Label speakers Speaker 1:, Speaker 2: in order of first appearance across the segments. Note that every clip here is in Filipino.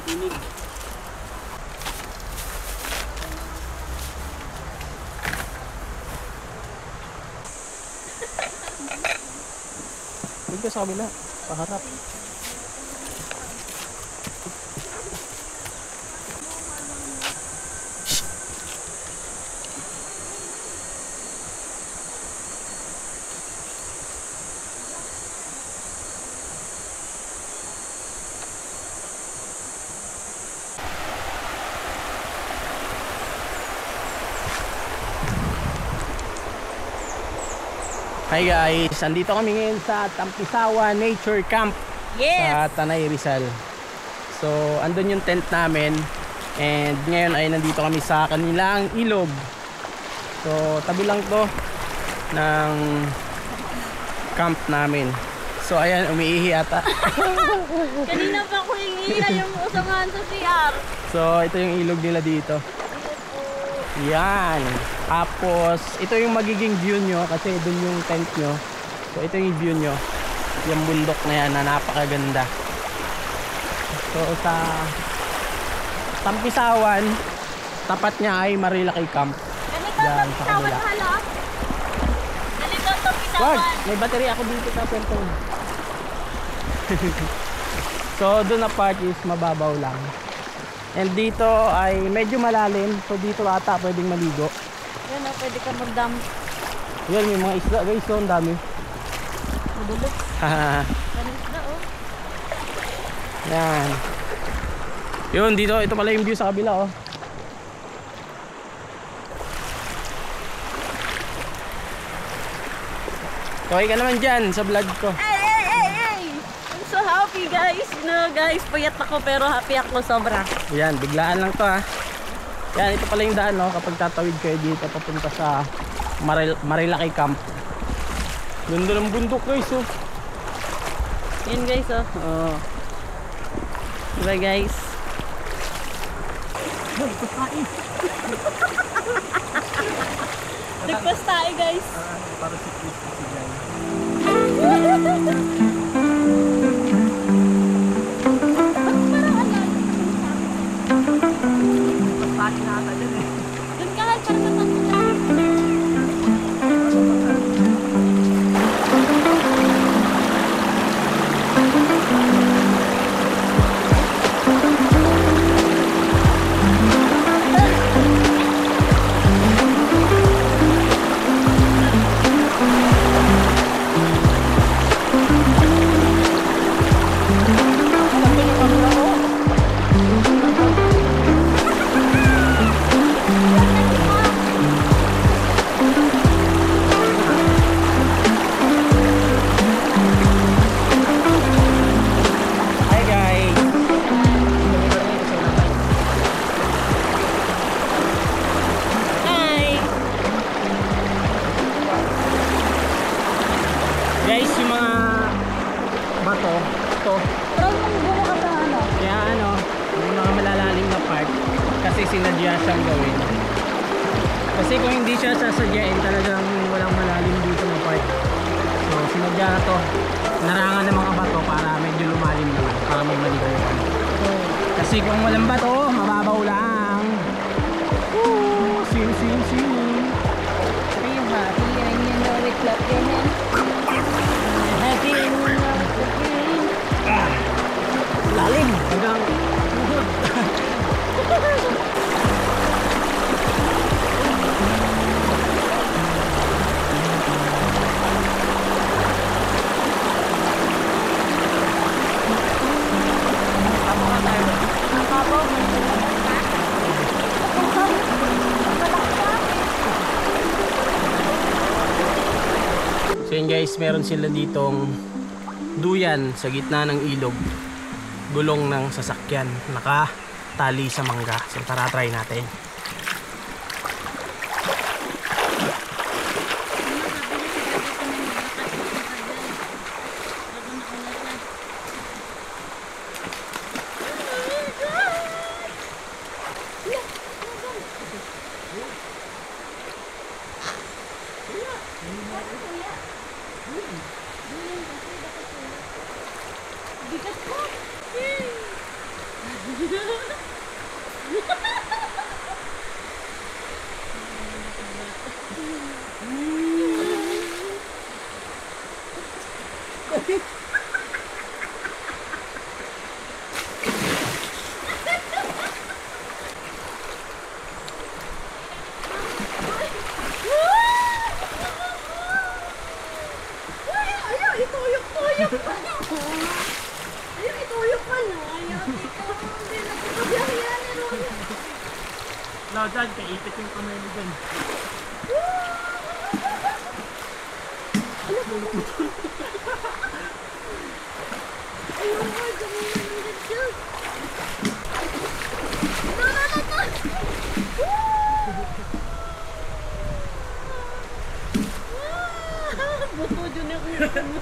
Speaker 1: tinig. Huwag ka sa kabila, paharap. Hi guys, andito kami ngayon sa Tampisawa Nature Camp.
Speaker 2: Yes!
Speaker 1: Sa Tanay Rizal. So andun yung tent namin. And ngayon ay nandito kami sa kanilang ilog. So tabi lang to ng camp namin. So ayan, umiihi ata.
Speaker 2: Kanina pa ko hingiya yung usaman sa CR.
Speaker 1: So ito yung ilog nila dito. Yan. Tapos ito yung magiging view nyo kasi dun yung tent nyo. So ito yung view nyo, yung bundok na yan na napakaganda. So sa Tampisawan, tapat niya ay Marilaki Camp.
Speaker 2: Ganito
Speaker 1: Yan,
Speaker 2: ang
Speaker 1: sa
Speaker 2: Tampisawan,
Speaker 1: kabila.
Speaker 2: hala. Ganito ang Tampisawan.
Speaker 1: Wag! May battery ako dito sa cellphone. So dun na part is mababaw lang. And dito ay medyo malalim. So dito ata pwedeng maligo.
Speaker 2: Yan o, pwede ka mag-dump.
Speaker 1: Yan, may mga isda guys. So ang dami.
Speaker 2: Madulog. Ganun isda o.
Speaker 1: Yan. Yun, dito. Ito pala yung view sa kabila oh. Okay ka naman dyan sa vlog ko.
Speaker 2: Hey! I'm so happy guys. You know guys, payat ako pero happy ako sobra.
Speaker 1: Yan, biglaan lang to ha. Yan, ito pala yung daan no. Kapag tatawid kayo dito papunta sa Marilaki Camp. Ganda ng bundok guys oh.
Speaker 2: Yan guys o. Diba guys? Nagpas tayo guys.
Speaker 1: Para si Chris si Jai. Pagpaki na ata dyan eh.
Speaker 2: Doon ka lang para matanggal.
Speaker 1: Hi guys.
Speaker 2: Hi!
Speaker 1: Guys, yung mga bato, ito.
Speaker 2: Pero nung gulo ka sa ano?
Speaker 1: Kaya ano, yung mga malalalim na part kasi sinadya siyang gawin. Kasi kung hindi siya sasadyain, talagang walang malalim dito na part. So sinadya na to. Narangan ng mga bato para medyo lumalim naman, para may maliguan. Kasi kung walang bato, mababaw lang. Woo! Sim.
Speaker 2: Are you happy and you know it, clap your hands? Happy and you know it, clap your hands?
Speaker 1: Lalim! Hanggang tuhod. So yun guys, meron sila ditong duyan sa gitna ng ilog. Gulong ng sasakyan, nakatali sa mangga. So tara, try natin.
Speaker 2: Bigat ko! Ayaw, ituyok-tuyok pa. Ayaw, ituyok pa na. Ayaw, ituyok. Hindi na pagkabiyahiyan ni Ronnie.
Speaker 1: No, dyan, kaipit yung kamay mo dyan.
Speaker 2: Ayaw, gamitin mo din siya. No, no, no, no. Buto dyan yung ulo mo.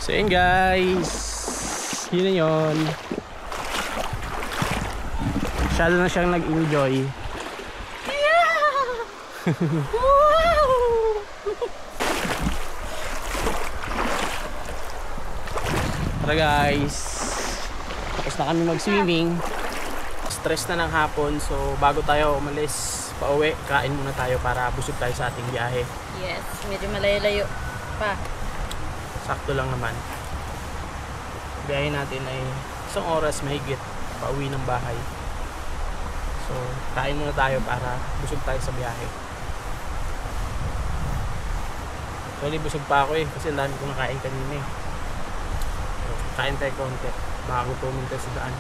Speaker 1: So yun guys, yun na yun. Masyado na siyang nag-enjoy. Tara guys, tapos na kami mag-swimming. Stress na ng hapon, so bago tayo umalis pauwi, kain muna tayo para busog tayo sa ating biyahe.
Speaker 2: Yes, medyo malayo-layo pa.
Speaker 1: Sakto lang naman. Biyahe natin ay 1 oras mahigit pauwi ng bahay. So, kain muna tayo para busog tayo sa biyahe. Actually, busog pa ako kasi ang dami kong nakain kanina eh. So, kain tayo konti bago pumunta sa daan.